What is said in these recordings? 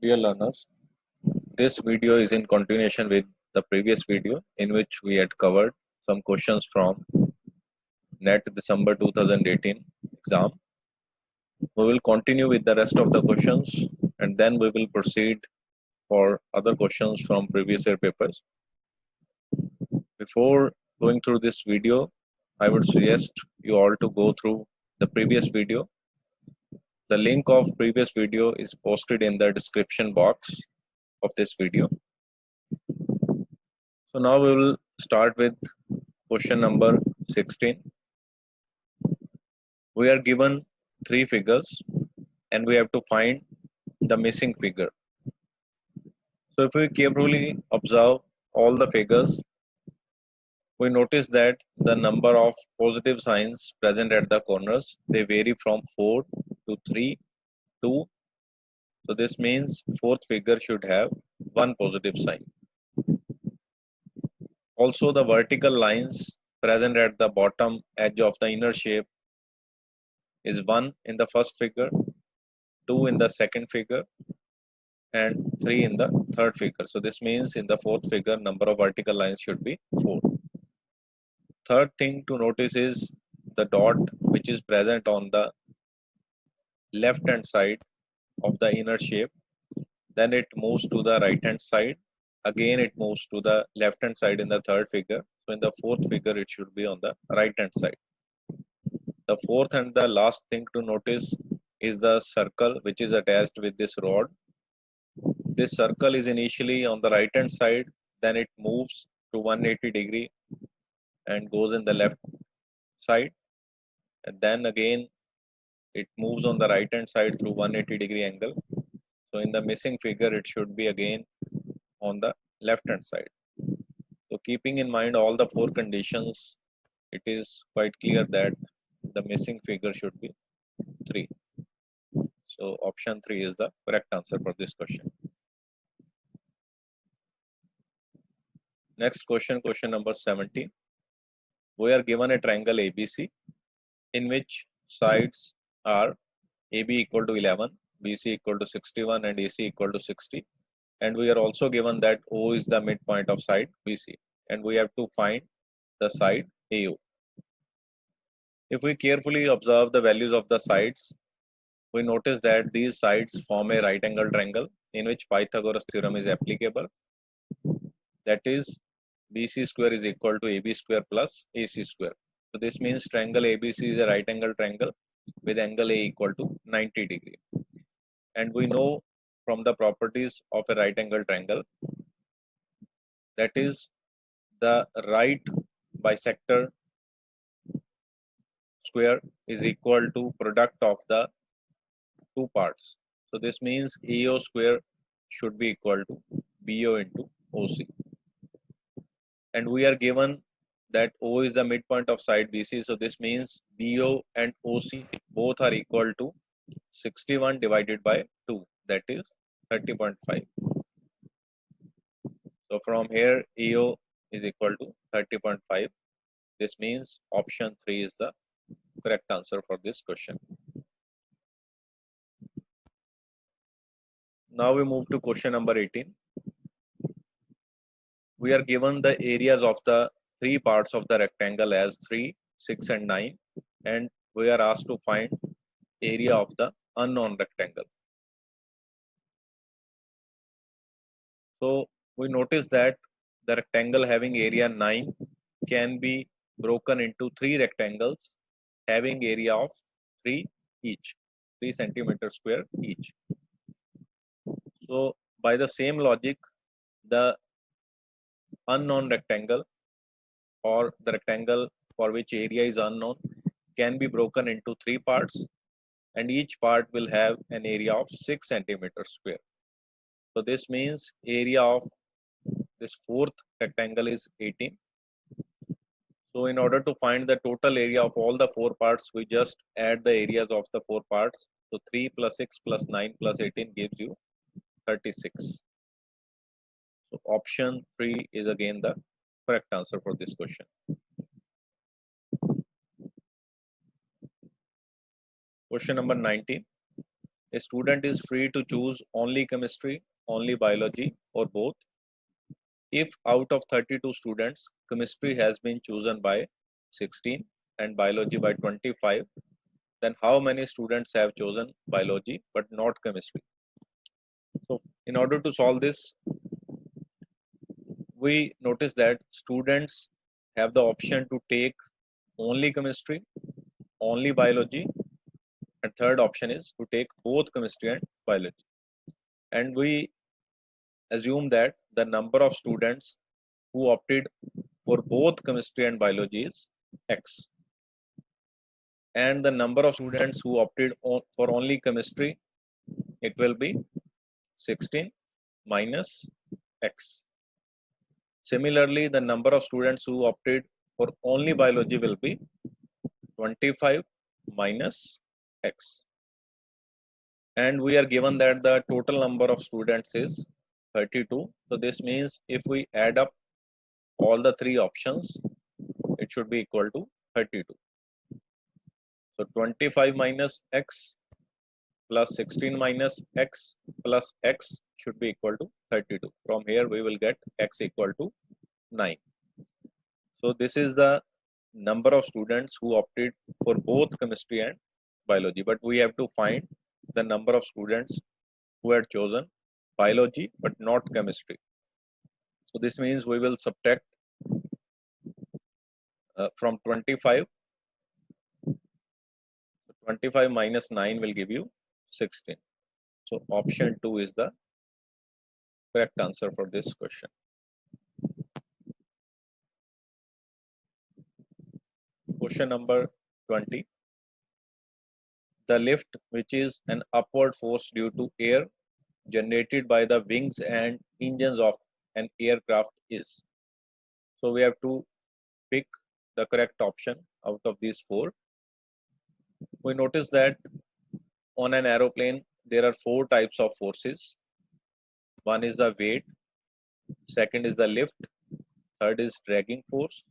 Dear learners, this video is in continuation with the previous video in which we had covered some questions from NET December 2018 exam. We will continue with the rest of the questions and then we will proceed for other questions from previous year papers. Before going through this video, I would suggest you all to go through the previous video. The link of previous video is posted in the description box of this video. So now we will start with question number 16. We are given three figures and we have to find the missing figure. So if we carefully observe all the figures, we notice that the number of positive signs present at the corners, they vary from 4 to 3 to, so this means fourth figure should have one positive sign. Also the vertical lines present at the bottom edge of the inner shape is 1 in the first figure, 2 in the second figure, and 3 in the third figure. So this means in the fourth figure, number of vertical lines should be 4. Third thing to notice is the dot which is present on the left hand side of the inner shape. Then it moves to the right hand side. Again, it moves to the left hand side in the third figure. So in the fourth figure, it should be on the right hand side. The fourth and the last thing to notice is the circle which is attached with this rod. This circle is initially on the right hand side, then it moves to 180 degree and goes in the left side, and then again it moves on the right hand side through 180 degree angle. So in the missing figure, it should be again on the left hand side. So keeping in mind all the four conditions, it is quite clear that the missing figure should be 3. So option 3 is the correct answer for this question. Next question, question number 17. We are given a triangle ABC in which sides are AB equal to 11, BC equal to 61 and AC equal to 60. And we are also given that O is the midpoint of side BC and we have to find the side AO. If we carefully observe the values of the sides, we notice that these sides form a right angle triangle in which Pythagoras theorem is applicable. That is, BC square is equal to AB square plus AC square. So this means triangle ABC is a right angle triangle with angle A equal to 90 degree. And we know from the properties of a right angle triangle, that is the right bisector square is equal to product of the two parts. So this means AO square should be equal to BO into OC. And we are given that O is the midpoint of side BC. So this means BO and OC both are equal to 61 divided by 2, that is 30.5. So from here AO is equal to 30.5. This means option 3 is the correct answer for this question. Now we move to question number 18. We are given the areas of the three parts of the rectangle as 3, 6 and 9, and we are asked to find area of the unknown rectangle. So we notice that the rectangle having area 9 can be broken into 3 rectangles having area of 3 each, 3 centimeter square each. So by the same logic, the unknown rectangle or the rectangle for which area is unknown can be broken into 3 parts, and each part will have an area of 6 centimeters square. So this means area of this fourth rectangle is 18. So in order to find the total area of all the 4 parts, we just add the areas of the 4 parts. So 3 plus 6 plus 9 plus 18 gives you 36. So option 3 is again the correct answer for this question. Question number 19. A student is free to choose only chemistry, only biology, or both. If out of 32 students, chemistry has been chosen by 16 and biology by 25, then how many students have chosen biology but not chemistry? So in order to solve this, we notice that students have the option to take only chemistry, only biology, and third option is to take both chemistry and biology. And we assume that the number of students who opted for both chemistry and biology is X. And the number of students who opted for only chemistry, it will be 16 minus X. Similarly, the number of students who opted for only biology will be 25 minus X. And we are given that the total number of students is 32. So this means if we add up all the three options, it should be equal to 32. So 25 minus X plus 16 minus X plus X should be equal to 32. From here we will get X equal to 9. So this is the number of students who opted for both chemistry and biology, but we have to find the number of students who had chosen biology but not chemistry. So this means we will subtract from 25. 25 minus 9 will give you 16. So option 2 is the correct answer for this question. Question number 20. The lift, which is an upward force due to air generated by the wings and engines of an aircraft, is. So we have to pick the correct option out of these four. We notice that on an aeroplane there are four types of forces. One is the weight, second is the lift, third is dragging force,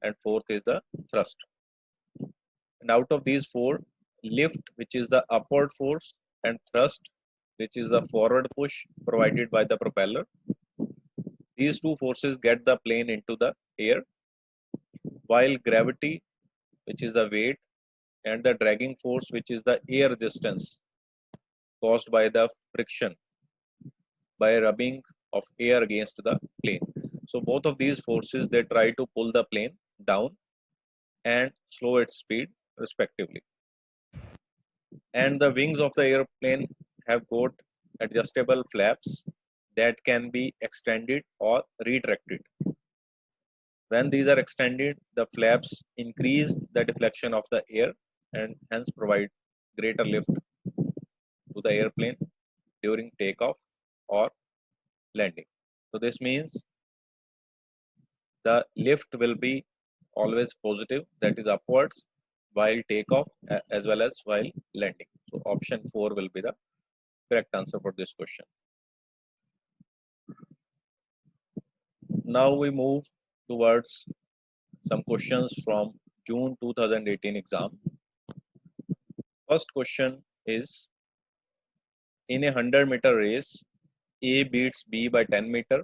and fourth is the thrust. And out of these four, lift, which is the upward force, and thrust, which is the forward push provided by the propeller, these two forces get the plane into the air, while gravity, which is the weight, and the dragging force, which is the air resistance caused by the friction by rubbing of air against the plane. So both of these forces, they try to pull the plane down and slow its speed respectively. And the wings of the airplane have got adjustable flaps that can be extended or retracted. When these are extended, the flaps increase the deflection of the air and hence provide greater lift to the airplane during takeoff or landing. So this means the lift will be always positive, that is upwards, while takeoff as well as while landing. So option 4 will be the correct answer for this question. Now we move towards some questions from June 2018 exam. First question is, in a 100-meter race, A beats B by 10 meter,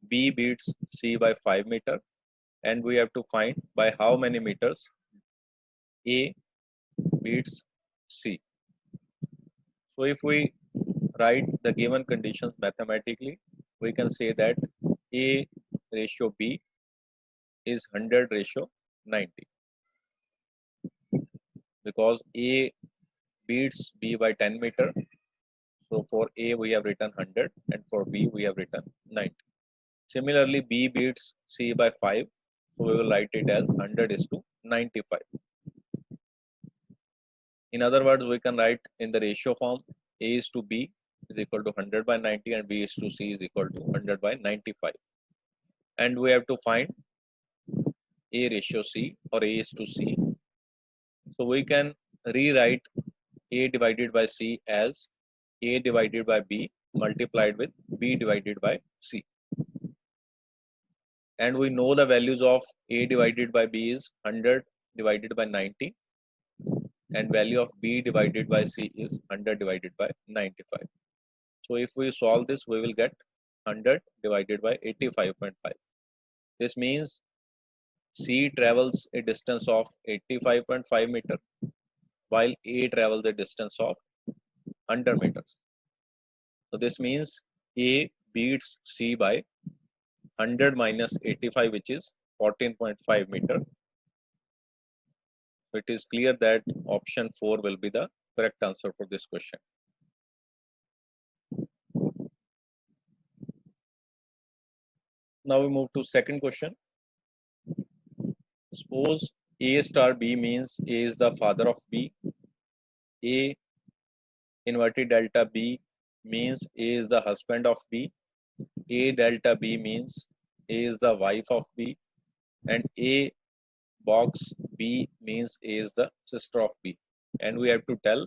B beats C by 5 meter, and we have to find by how many meters A beats C. So if we write the given conditions mathematically, we can say that A ratio B is 100 ratio 90, because A beats B by 10 meter. So for A we have written 100 and for B we have written 90. Similarly, B beats C by 5. So we will write it as 100 is to 95. In other words, we can write in the ratio form A is to B is equal to 100 by 90 and B is to C is equal to 100 by 95. And we have to find A ratio C or A is to C. So we can rewrite A divided by C as A divided by B multiplied with B divided by C. And we know the values of A divided by B is 100 divided by 90 and value of B divided by C is 100 divided by 95. So if we solve this, we will get 100 divided by 85.5. This means C travels a distance of 85.5 meter, while A travels a distance of 100 meters. So this means A beats C by 100 minus 85, which is 14.5 meter. So it is clear that option 4 will be the correct answer for this question. Now we move to second question. Suppose A star B means A is the father of B. A inverted delta B means A is the husband of B. A delta B means A is the wife of B. And A box B means A is the sister of B. And we have to tell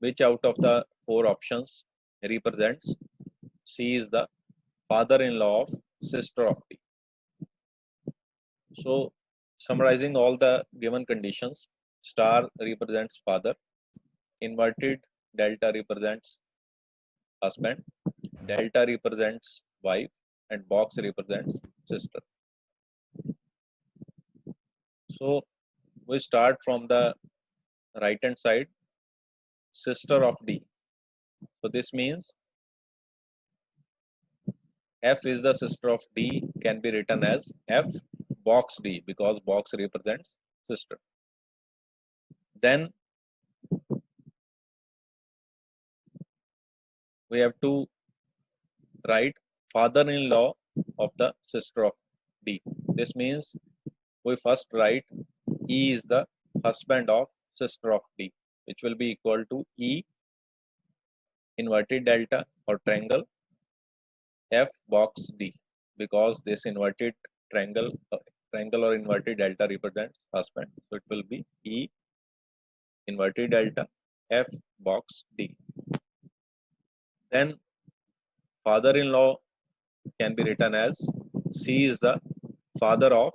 which out of the four options represents C is the father-in-law of sister of B. So summarizing all the given conditions, star represents father, inverted delta represents husband, delta represents wife, and box represents sister. So we start from the right hand side, sister of D. So this means F is the sister of D can be written as F box D because box represents sister. Then we have to write father-in-law of the sister of D. This means we first write E is the husband of sister of D, which will be equal to E inverted delta or triangle F box D, because this inverted triangle or inverted delta represents husband. So it will be E inverted delta F box D. Then father-in-law can be written as C is the father of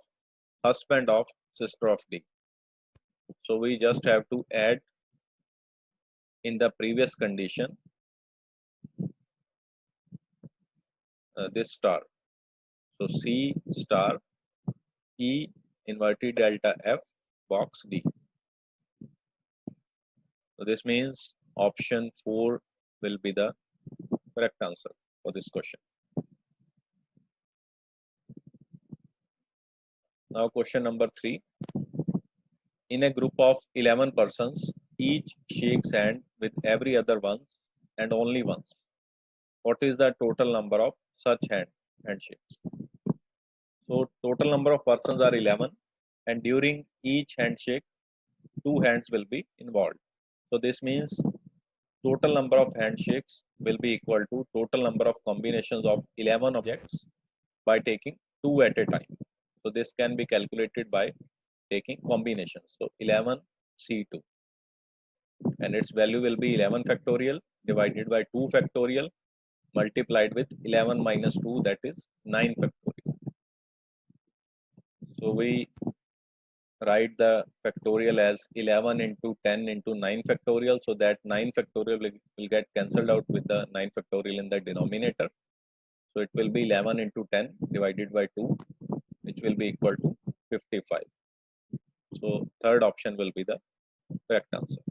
husband of sister of D. So we just have to add in the previous condition this star. So C star E inverted delta F box D. So this means option 4 will be the correct answer for this question. Now question number 3. In a group of 11 persons, each shakes hand with every other one and only once. What is the total number of such handshakes? So total number of persons are 11, and during each handshake, 2 hands will be involved. So this means total number of handshakes will be equal to total number of combinations of 11 objects by taking 2 at a time. So this can be calculated by taking combinations. So 11 C2, and its value will be 11 factorial divided by 2 factorial multiplied with 11 minus 2, that is 9 factorial. So we write the factorial as 11 into 10 into 9 factorial, so that 9 factorial will get cancelled out with the 9 factorial in the denominator. So it will be 11 into 10 divided by 2, which will be equal to 55. So third option will be the correct answer.